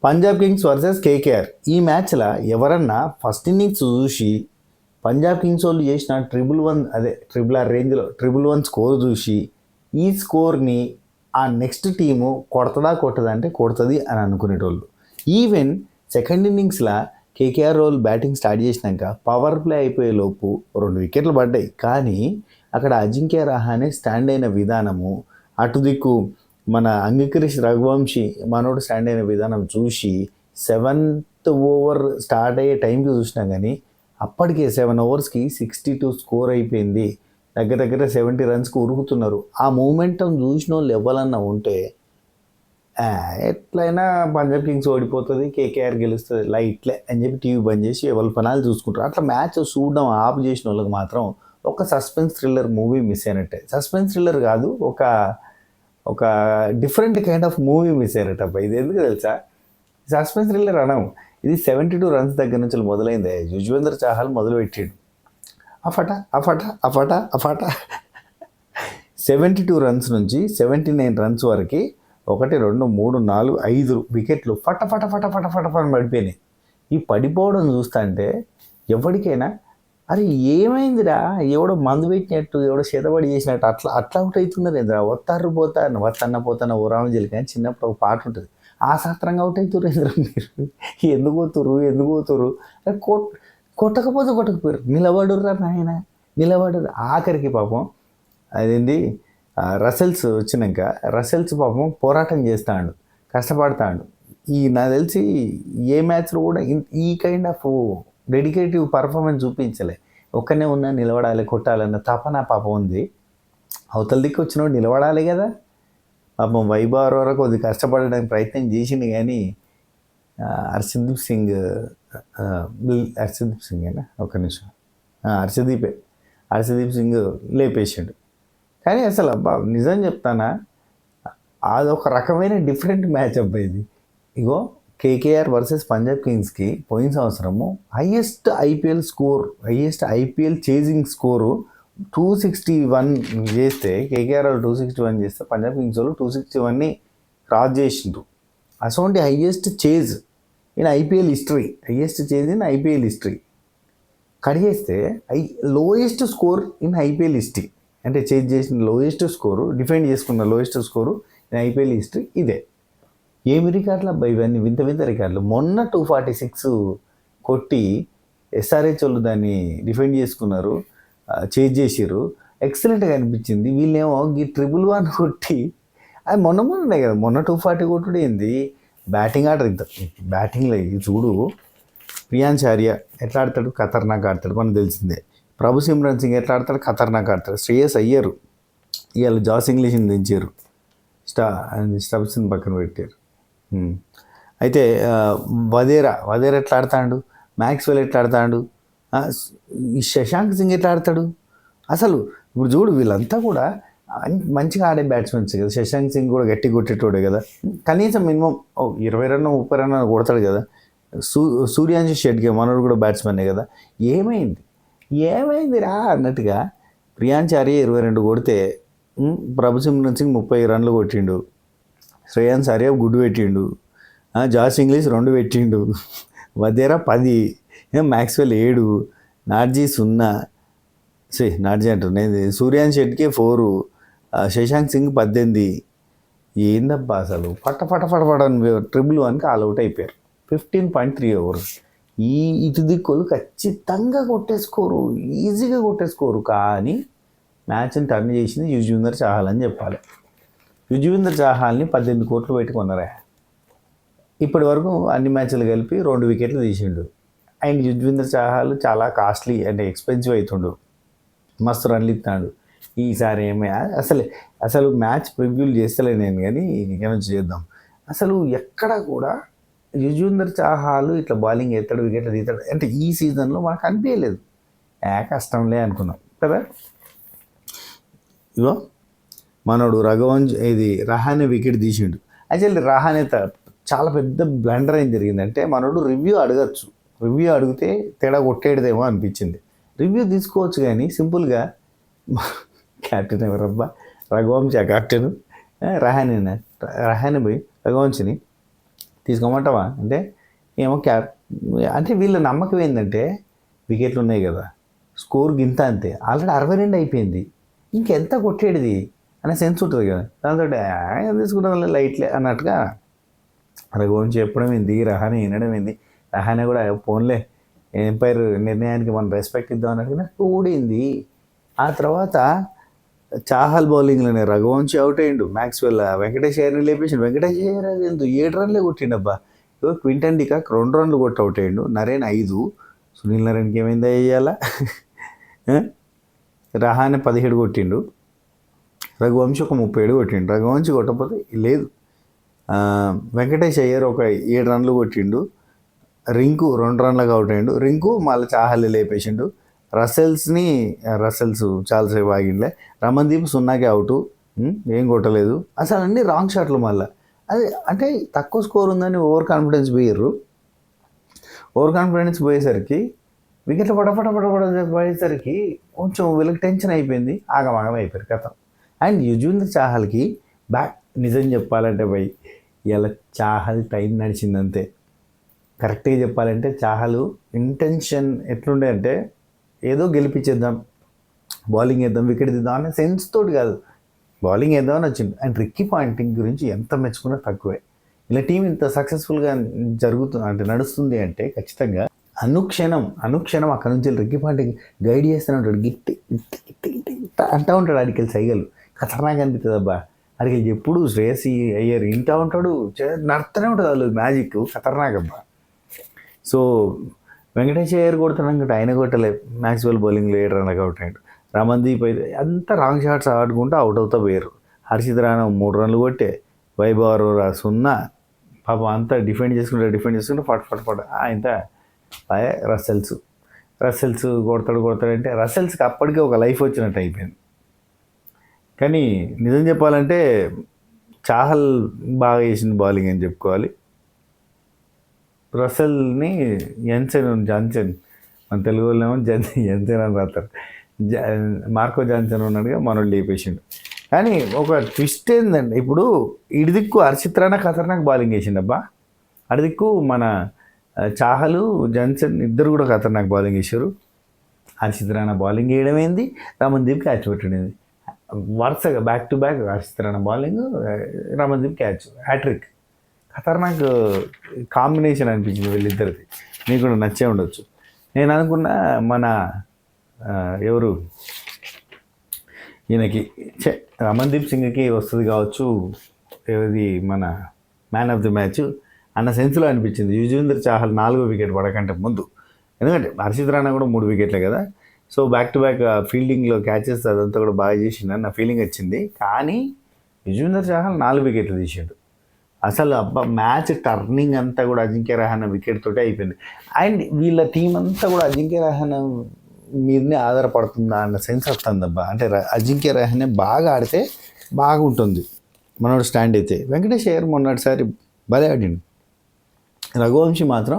Punjab Kings versus KKR. ఈ మ్యాచ్లో ఎవరన్నా ఫస్ట్ ఇన్నింగ్స్ చూసి పంజాబ్ కింగ్స్ వాళ్ళు చేసిన ట్రిపుల్ ఆర్ రేంజ్లో 111 స్కోర్ చూసి ఈ స్కోర్ని ఆ నెక్స్ట్ టీము కొట్టదా అంటే కొడుతుంది అని అనుకునేటోళ్ళు. ఈవెన్ సెకండ్ ఇన్నింగ్స్లో కేకేఆర్ వాళ్ళు బ్యాటింగ్ స్టార్ట్ చేసినాక పవర్ ప్లే అయిపోయే లోపు 2 వికెట్లు పడ్డాయి. కానీ అక్కడ అజింక్య రహానే స్టాండ్ అయిన విధానము, అటు దిక్కు మన అంగీకరిష్ రఘువంశీ మనోడు స్టాండ్ అయిన విధానం చూసి 7th ఓవర్ స్టార్ట్ అయ్యే టైంకి చూసినా కానీ అప్పటికే 7 ఓవర్స్కి 62 స్కోర్ అయిపోయింది. దగ్గర 70 రన్స్కి ఉరుకుతున్నారు. ఆ మూమెంటం చూసిన వాళ్ళు ఎవరన్నా ఉంటే ఎట్లయినా పంజాబ్ కింగ్స్ ఓడిపోతుంది, కేకేఆర్ గెలుస్తుంది లైట్లే అని చెప్పి టీవీ బంద్ చేసి ఎవరి పనాలు చూసుకుంటారు. అట్లా మ్యాచ్ చూడడం ఆఫ్ చేసిన వాళ్ళకి మాత్రం ఒక సస్పెన్స్ థ్రిల్లర్ మూవీ మిస్ అయినట్టే. సస్పెన్స్ థ్రిల్లర్ కాదు, ఒక different kind of movie miss అయినట్టబ్బా. ఇది ఎందుకు తెలుసా? సస్పెన్స్ థ్రిల్లర్ అనవు, ఇది 72 రన్స్ దగ్గర నుంచి మొదలైంది. యుజ్వేంద్ర చాహల్ మొదలుపెట్టాడు అఫట 72 రన్స్ నుంచి 79 రన్స్ వరకు 1 2 3 4 5 వికెట్లు ఫట అని పడిపోయినాయి. ఈ పడిపోవడం చూస్తుంటే ఎవరికైనా అరే ఏమైందిరా, ఎవడో మందు పెట్టినట్టు, ఎవడో చేతబడి చేసినట్టు అట్లా అవుట్ అవుతున్నారు ఏంద్రా, వత్తన్న పోతాన ఓ రామజలి కానీ చిన్నప్పుడు ఒక పాట ఉంటుంది, ఆ శాస్త్రంగా అవుట్ అవుతున్నారు ఏంద్రా మీరు, ఎందుకు పోతురు కొట్టకపోయారు, నిలబడుర్రా నాయన నిలబడరు. ఆఖరికి పాపం అదేంటి రసెల్స్ వచ్చినాక రసెల్స్ పాపం పోరాటం చేస్తాడు, కష్టపడతాడు. నాకు తెలిసి ఏ మ్యాచ్లో కూడా ఈ కైండ్ ఆఫ్ డెడికేటివ్ పర్ఫార్మెన్స్ చూపించలే. ఒక్కనే ఉన్నా నిలబడాలి, కొట్టాలన్న తపన పాపం ఉంది. అవతల దిక్కు వచ్చినప్పుడు నిలబడాలి కదా. పాపం వైభవ్ వరకు కొద్దిగా కష్టపడడానికి ప్రయత్నం చేసింది కానీ హర్షదీప్ సింగ్ అయినా ఒక నిమిషం హర్షదీప్ సింగ్ లేపేసాడు. కానీ అసలు అబ్బా నిజం చెప్తానా, అదొక రకమైన డిఫరెంట్ మ్యాచ్ అబ్బా ఇది. ఇగో కేకేఆర్ వర్సెస్ పంజాబ్ కింగ్స్కి పోయిన సంవత్సరము హైయెస్ట్ ఐపీఎల్ చేజింగ్ స్కోరు 261 చేస్తే, కేకేఆర్ వాళ్ళు 261 చేస్తే పంజాబ్ కింగ్స్ వాళ్ళు 261ని క్రాస్ చేసిండ్రు. అసోంటి highest chase in IPL history కడిగేస్తే lowest score in IPL history, అంటే చేజ్ చేసిన లోయెస్ట్ స్కోరు, డిఫెండ్ చేసుకున్న lowest score in IPL history ఇదే. ఏమి రికార్డులు అబ్బా ఇవన్నీ, వింత రికార్డులు. మొన్న 246 కొట్టి ఎస్ఆర్హెచ్ వాళ్ళు దాన్ని డిఫెండ్ చేసుకున్నారు, చేజ్ చేసారు, ఎక్సలెంట్గా అనిపించింది. వీళ్ళేమో ఈ 111 కొట్టి అది మొన్ననే కదా, మొన్న 240 కొట్టుడు ఏంది. బ్యాటింగ్ ఆర్డర్ బ్యాటింగ్లో చూడు, ప్రియాంశ్ ఆర్య ఎట్లా ఆడతాడు, ఖతర్నాక్ ఆడతాడు, మనకు తెలిసిందే. ప్రభు సిమ్రన్ సింగ్ ఎట్లా ఆడతాడు, ఖతర్నాక్ ఆడతాడు. శ్రేయస్ అయ్యరు ఇవాళ జాస్ ఇంగ్లీష్ని దించారు, స్టబ్స్ని పక్కన పెట్టారు. అయితే వదేరా ఎట్లా ఆడతాడు, మ్యాక్స్వెల్ ఎట్లా ఆడతాడు, శశాంక్ సింగ్ ఎట్లా ఆడతాడు. అసలు ఇప్పుడు చూడు వీళ్ళంతా కూడా మంచిగా ఆడే బ్యాట్స్మెన్స్ కదా. శశాంక్ సింగ్ కూడా గట్టి కొట్టేటోడే కదా, కనీసం మినిమం 20 రన్ 30 రన్ కొడతాడు కదా. సూర్యాంశు షెట్కే మనోడు కూడా బ్యాట్స్మెన్నే కదా. ఏమైంది రా అన్నట్టుగా ప్రియాంశ్ ఆర్య 22 కొడితే ప్రభు సిమ్రన్ సింగ్ 30 రన్లు కొట్టిండు, శ్రేయాన్స్ ఆర్య గుడ్డు పెట్టిండు, జాస్ ఇంగ్లీష్ 2 పెట్టిండు, వదేరా 10, మ్యాక్స్వెల్ 7, నార్జీ 0, నార్జీ అంటారు నేను, సూర్యాన్ షెట్కే 4, శశాంక్ సింగ్ 18. ఏందబ్బా అసలు పట అని 111కి ఆల్అవుట్ అయిపోయారు. 15.3 ఓవర్స్. ఇటు దిక్కులు ఖచ్చితంగా కొట్టేసుకోరు, ఈజీగా కొట్టేసుకోరు. కానీ మ్యాచ్ని టర్న్ చేసింది యుజ్వేంద్ర చాహల్ అని చెప్పాలి. యుజ్వేంద్ర చాహల్ని 18 కోట్లు పెట్టుకున్నారా. ఇప్పటి వరకు అన్ని మ్యాచ్లు కలిపి 2 వికెట్లు తీసిండు. అండ్ యుజ్వేంద్ర చాహల్ చాలా కాస్ట్లీ అంటే ఎక్స్పెన్సివ్ అవుతుండు, మస్తు రన్లు ఇస్తాడు. ఈసారి అసలు మ్యాచ్ ప్రివ్యూలు చేస్తలే నేను, కానీ ఇంకేమైనా చేద్దాం. అసలు ఎక్కడ కూడా యుజ్వేంద్ర చాహల్ ఇట్లా బౌలింగ్ ఎత్తాడు, వికెట్లు తీస్తాడు అంటే ఈ సీజన్లో మనకు అనిపించలేదు. కష్టంలే అనుకున్నాం కదా. ఇగో మనోడు రహానే వికెట్ తీసిండు. యాక్చువల్లీ రహానే చాలా పెద్ద బ్లండర్ ఏం జరిగిందంటే, మనోడు రివ్యూ అడిగితే తేడా కొట్టేయడదేమో అనిపించింది. రివ్యూ తీసుకోవచ్చు కానీ సింపుల్గా క్యాప్టెన్ ఎవరబ్బా, రఘువంశీ కెప్టెన్ రహానే పోయి రఘువంశిని తీసుకోమంటావా అంటే ఏమో అంటే వీళ్ళ నమ్మకం ఏంటంటే వికెట్లు ఉన్నాయి కదా, స్కోర్ గింత అంతే, ఆల్రెడీ 62 అయిపోయింది, ఇంకెంత కొట్టేది అనే సెన్స్ ఉంటుంది కదా. దాంతో తీసుకుంటాం లైట్లే అన్నట్టుగా రఘువంశీ చెప్పడం ఏంది, రహానే వినడం ఏంది, రహానే కూడా ఫోన్లే ఎంపైర్ నిర్ణయానికి మనం రెస్పెక్ట్ ఇద్దాం అన్నట్టుగా కూడింది. ఆ తర్వాత చాహల్ బౌలింగ్లోనే రఘువంశీ అవుట్ అయ్యిండు, మ్యాక్స్వెల్ వెంకటేష్ అయ్యర్ని లేపేసిండు. వెంకటేష్ అయ్యర్ అది ఎందుకు 7 రన్లే కొట్టిండబ్బా. క్వింటన్ డికాక్ 2 రన్లు కొట్టి అవుట్ అయ్యిండు, నరేన్ 5, సునీల్ నరేన్కి ఏమైందా వేయాలా. రహానే 17 కొట్టిండు, రఘువంశీ ఒక 37 కొట్టిండు. రఘువంశీ కొట్టకపోతే లేదు. వెంకటేష్ అయ్యర్ ఒక 7 రన్లు కొట్టిండు, రింకు 2 రన్లకు అవుట్ అయ్యిండు. రింకు మళ్ళీ చాహల్ని లేపేసిండు. రసెల్స్ చాలాసేపు ఆగిండే. రమన్దీప్ 0కే అవుటు, ఏం కొట్టలేదు. అసలు అన్ని రాంగ్ షాట్లు. మళ్ళీ అది అంటే తక్కువ స్కోర్ ఉందని ఓవర్ కాన్ఫిడెన్స్ పోయేసరికి వికెట్లు పడేసరికి కొంచెం వీళ్ళకి టెన్షన్ అయిపోయింది, ఆగమాగం అయిపోయారు కథ. అండ్ యుజ్వేంద్ర చాహల్కి నిజం చెప్పాలంటే ఇలా చాహల్ టైం నడిచిందంతే. కరెక్ట్గా చెప్పాలంటే చాహల్ ఇంటెన్షన్ ఎట్లుండే అంటే ఏదో గెలిపించేద్దాం, బౌలింగ్ వేద్దాం, వికెట్ తీద్దాం అనే సెన్స్ తోటి కాదు, బౌలింగ్ వేద్దామని వచ్చింది. అండ్ రిక్కీ పాయింటింగ్ గురించి ఎంత మెచ్చుకున్నా తక్కువే. ఇలా టీం ఇంత సక్సెస్ఫుల్గా నడుస్తుంది అంటే ఖచ్చితంగా అనుక్షణం అక్కడ నుంచి రిక్కీ పాయింటింగ్ గైడ్ చేస్తూనే ఉంటాడు, గిట్టి అంటూ ఉంటాడు. అడికెళ్ళి సైగలు ఖతర్నాక్ అనిపిస్తుంది అబ్బా. అడికెళ్ళి ఎప్పుడు శ్రేయస్ అయ్యర్ ఇంటూ ఉంటాడు, నడుతూనే ఉంటుంది వాళ్ళు మ్యాజిక్, ఖతర్నాక్ అబ్బా. సో వెంకటేష్ అయ్యర్ కొడుతున్నాడు, ఆయన కొట్టలేదు. మ్యాక్స్వెల్ బౌలింగ్లో 7 రన్లకు అవుట్ అయ్యాడు. రమన్దీప్ అయితే అంతా రాంగ్ షాట్స్ ఆడుకుంటూ అవుట్ అవుతా పోయారు. హర్షిత్ రాణా 3 రన్లు కొట్టే, వైభవ్ అరోరా 0. పాపం అంతా డిఫెండ్ చేసుకుంటే ఫట్ ఇంత రసెల్స్ కొడతాడంటే రసెల్స్కి అప్పటికే ఒక లైఫ్ వచ్చినట్టు అయిపోయింది. కానీ నిజం చెప్పాలంటే చాహల్ బాగా చేసింది బౌలింగ్ అని చెప్పుకోవాలి. రసెల్ని జాన్సన్ మన తెలుగు వాళ్ళేమో జెన్సన్ అని రాస్తారు, మార్కో జాన్సన్ ఉన్నాడుగా, మనోళ్ళు లేపేసిండు. కానీ ఒక ట్విస్ట్ ఏందండి, ఇప్పుడు ఇడిదిక్కు హర్షిత్ రాణా ఖతర్నాక్ బౌలింగ్ వేసిండబ్బా, అడిదిక్కు మన చాహలు జాన్సన్ ఇద్దరు కూడా ఖతర్నాక్ బౌలింగ్ వేసారు. హర్షిత్ రాణా బౌలింగ్ వేయడం ఏంది, రమన్దీప్ క్యాచ్ పెట్టడం, వరుసగా back to back Harshit Rana bowling, Ramandeep catch, hattrick. ఖతర్నాక్ కాంబినేషన్ అనిపించింది వీళ్ళిద్దరిది. మీకు కూడా నచ్చే ఉండొచ్చు. నేను అనుకున్న మన ఎవరు ఈయనకి రమన్దీప్ సింగ్కి వస్తుంది కావచ్చు, ఏది మన మ్యాన్ ఆఫ్ ది మ్యాచ్ అన్న సెన్స్లో అనిపించింది. యుజ్వేంద్ర చాహల్ 4వ వికెట్ పడకంటే ముందు, ఎందుకంటే హర్షిత్ రాణా కూడా 3 వికెట్లే కదా. సో బ్యాక్ టు బ్యాక్ ఫీల్డింగ్లో క్యాచెస్ అదంతా కూడా బాగా చేసిందని నా ఫీలింగ్ వచ్చింది. కానీ యుజ్వేంద్ర చాహల్ 4 వికెట్లు తీసాడు. అసలు మ్యాచ్ టర్నింగ్ అంతా కూడా అజింక్య రహానే వికెట్ తోటే అయిపోయింది. అండ్ వీళ్ళ టీం అంతా కూడా అజింక్య రహానే మీదనే ఆధారపడుతుందా అన్న సెన్స్ వస్తుందబ్బా. అంటే అజింక్య రహానే బాగా ఆడితే బాగుంటుంది మనోడు స్టాండ్ అయితే. వెంకటేష్ అయ్యర్ మొన్నటిసారి భలే ఆడిండు. రఘువంశీ మాత్రం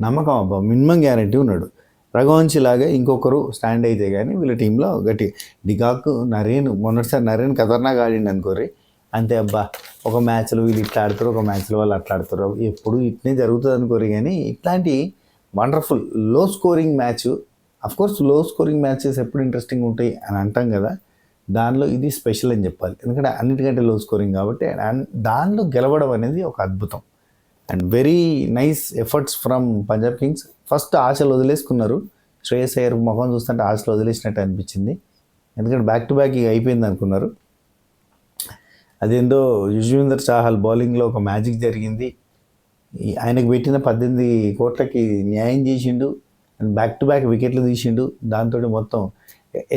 నమ్మకం అబ్బా, మినిమం గ్యారంటీ ఉన్నాడు. రఘువంశీ లాగా ఇంకొకరు స్టాండ్ అయితే కానీ వీళ్ళ టీంలో గట్టి. డికాక్, నరేన్ మొన్నటిసారి నరేన్ ఖతర్నాక్ ఆడిండు అనుకోరి, అంతే అబ్బా. ఒక మ్యాచ్లో వీళ్ళు ఇట్లా ఆడతారు, ఒక మ్యాచ్లో వాళ్ళు అట్లా ఆడతారు, ఎప్పుడు ఇట్నే జరుగుతుంది అనుకోరు. కానీ ఇట్లాంటి వండర్ఫుల్ లో స్కోరింగ్ మ్యాచ్, అఫ్కోర్స్ లో స్కోరింగ్ మ్యాచెస్ ఎప్పుడు ఇంట్రెస్టింగ్ ఉంటాయి అని అంటాం కదా, దానిలో ఇది స్పెషల్ అని చెప్పాలి. ఎందుకంటే అన్నిటికంటే లో స్కోరింగ్ కాబట్టి దానిలో గెలవడం అనేది ఒక అద్భుతం. And very nice efforts from Punjab Kings. First ఆశలు వదిలేసుకున్నారు, శ్రేయస్ అయ్యర్ ముఖం చూస్తుంటే ఆశలు వదిలేసినట్టు అనిపించింది. ఎందుకంటే బ్యాక్ టు బ్యాక్ అయిపోయింది అనుకున్నారు. అదేందో యుజ్వేంద్ర చాహల్ బౌలింగ్లో ఒక మ్యాజిక్ జరిగింది. ఆయనకు పెట్టిన 18 కోట్లకి న్యాయం చేసిండు, అండ్ బ్యాక్ టు బ్యాక్ వికెట్లు తీసిండు. దాంతో మొత్తం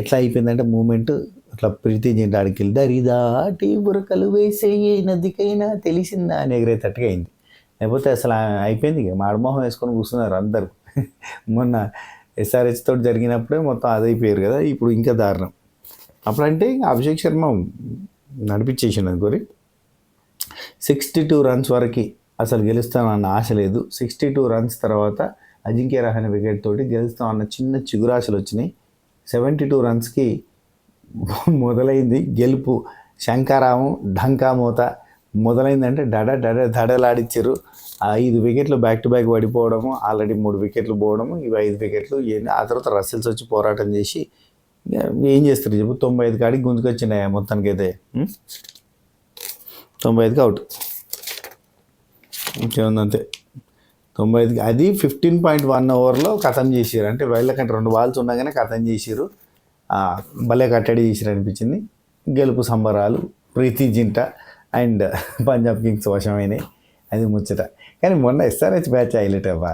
ఎట్లా అయిపోయిందంటే మూమెంట్ అట్లా ప్రీతి జెండా ఆడికెళ్ళి దరిదాటి బురకలు వేసే నదికైనా తెలిసిందా అని ఎగిరేటట్టుగా అయింది. లేకపోతే అసలు అయిపోయింది, ఇక మాడమోహం వేసుకొని కూర్చున్నారు అందరూ. మొన్న ఎస్ఆర్హెచ్ తోటి జరిగినప్పుడే మొత్తం అదైపోయారు కదా, ఇప్పుడు ఇంకా దారుణం. అప్పుడంటే అభిషేక్ శర్మ నడిపించేసిండు అనుకోరి. 62 రన్స్ వరకు అసలు గెలుస్తామన్న ఆశ లేదు. 62 రన్స్ తర్వాత అజింక్య రహానే వికెట్ తోటి గెలుస్తామన్న చిన్న చిగురాశలు వచ్చినాయి. 72 రన్స్కి మొదలైంది గెలుపు. శంకారాము ఢంకా మోత మొదలైందంటే దడలాడిచ్చారు. ఆ 5 వికెట్లు బ్యాక్ టు బ్యాక్ పడిపోవడము, ఆల్రెడీ 3 వికెట్లు పోవడము, ఇవి 5 వికెట్లు. ఆ తర్వాత రసెల్స్ వచ్చి పోరాటం చేసి ఏం చేస్తారు చెప్పు, 95 కాడికి గుంజుకొచ్చినాయి మొత్తానికైతే. 95కి అవుట్, ఇంకేముందంతే. 95కి అది 15.1 ఓవర్లో ఖతం చేసారు. అంటే వీళ్ళకంటే 2 బాల్స్ ఉండగానే ఖతం చేసారు. భలే కట్టడి చేసారు అనిపించింది. గెలుపు సంబరాలు ప్రీతి జింటా అండ్ పంజాబ్ కింగ్స్ వశమైనాయి, అది ముచ్చట. కానీ మొన్న ఎస్ఆర్హెచ్ మ్యాచ్ హైలైట్ అవ్వ.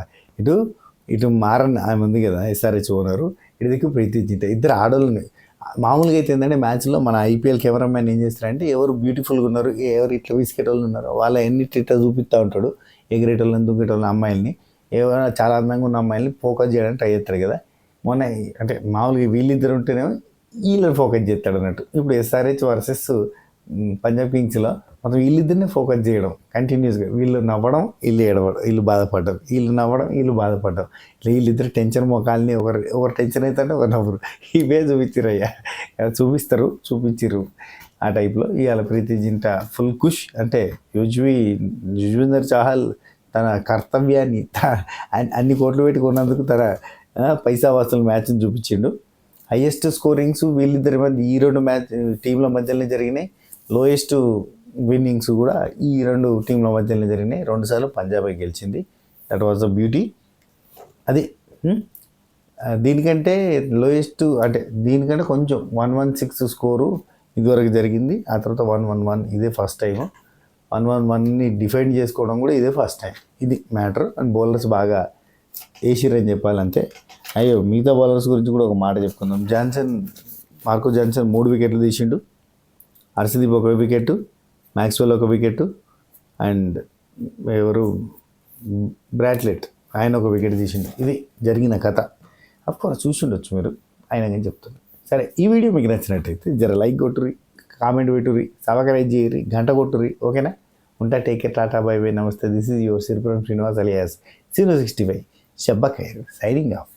ఇటు మారన్ ఆమె ఉంది కదా ఎస్ఆర్హెచ్ ఓనరు, ఇటు దిక్కు ప్రీతి జింటా, ఇద్దరు ఆడోళ్ళని. మామూలుగా అయితే ఏంటంటే మ్యాచ్లో మన ఐపీఎల్ కెమెరామ్యాన్ ఏం చేస్తారంటే ఎవరు బ్యూటిఫుల్గా ఉన్నారు, ఎవరు ఇట్లా విసికేటోళ్ళు ఉన్నారు వాళ్ళ ఎన్నిటి ఇట్లా చూపిస్తూ ఉంటాడు, ఎగిరేటోళ్ళని దుంకేటోళ్ళని అమ్మాయిల్ని, ఎవరైనా చాలా అందంగా ఉన్న అమ్మాయిల్ని ఫోకస్ చేయడానికి ట్రై చేస్తారు కదా. మొన్న అంటే మామూలుగా వీళ్ళిద్దరు ఉంటేనేమో వీళ్ళని ఫోకస్ చేస్తాడు అన్నట్టు. ఇప్పుడు ఎస్ఆర్హెచ్ వర్సెస్ పంజాబ్ కింగ్స్లో మొత్తం వీళ్ళిద్దరిని ఫోకస్ చేయడం కంటిన్యూస్గా, వీళ్ళు నవ్వడం వీళ్ళు ఏడవడం, వీళ్ళు బాధపడ్డం, వీళ్ళు నవ్వడం వీళ్ళు బాధపడ్డం, ఇట్లా వీళ్ళిద్దరు టెన్షన్ మొఖాలని ఒకరు టెన్షన్ అవుతుంటే ఒకరు నవ్వరు, ఇవే చూపించారయ్యా. చూపించారు ఆ టైప్లో. ఇవాళ ప్రీతి జింటా ఫుల్ ఖుష్. అంటే యుజ్వేందర్ చాహల్ తన కర్తవ్యాన్ని అన్ని కోట్లు పెట్టుకున్నందుకు తన పైసా వసూలు మ్యాచ్ని చూపించిండు. హైయెస్ట్ స్కోరింగ్స్ వీళ్ళిద్దరి మధ్య ఈ 2 మ్యాచ్ టీంల మధ్యలోనే జరిగినాయి. లోయెస్ట్ విన్నింగ్స్ కూడా ఈ 2 టీంల మధ్యలోనే జరిగినాయి. 2 సార్లు పంజాబే గెలిచింది. That was the beauty. అది దీనికంటే లోయెస్ట్ అంటే దీనికంటే కొంచెం 116 స్కోరు ఇదివరకు జరిగింది. ఆ తర్వాత 111 ఇదే ఫస్ట్ టైం. 111ని డిఫెండ్ చేసుకోవడం కూడా ఇదే ఫస్ట్ టైం. ఇది మ్యాటర్. అండ్ బౌలర్స్ బాగా వేసిరని చెప్పాలంతే. అయ్యో మిగతా బౌలర్స్ గురించి కూడా ఒక మాట చెప్పుకుందాం. మార్కో జాన్సన్ 3 వికెట్లు తీసిండు, Harshdeep 1 wicket, Maxwell 1 wicket, and ఎవరు బ్రాట్లెట్ ఆయన 1 వికెట్ తీసిండు. ఇది జరిగిన కథ. అఫ్కోర్స్ చూసిండొచ్చు మీరు, ఆయన కానీ చెప్తున్నారు. సరే, ఈ వీడియో మీకు నచ్చినట్టయితే జర లైక్ కొట్టుర్రి, కామెంట్ పెట్టుర్రి, సబ్స్క్రైబ్ చేయర్రి, గంట కొట్టుర్రి. ఓకేనా? ఉంటా. టేక్ కేర్, టాటా, బై బై, నమస్తే. This is your Siripuram Srinivas alias 065 షబ్బా ఖైర్, సైనింగ్ ఆఫ్.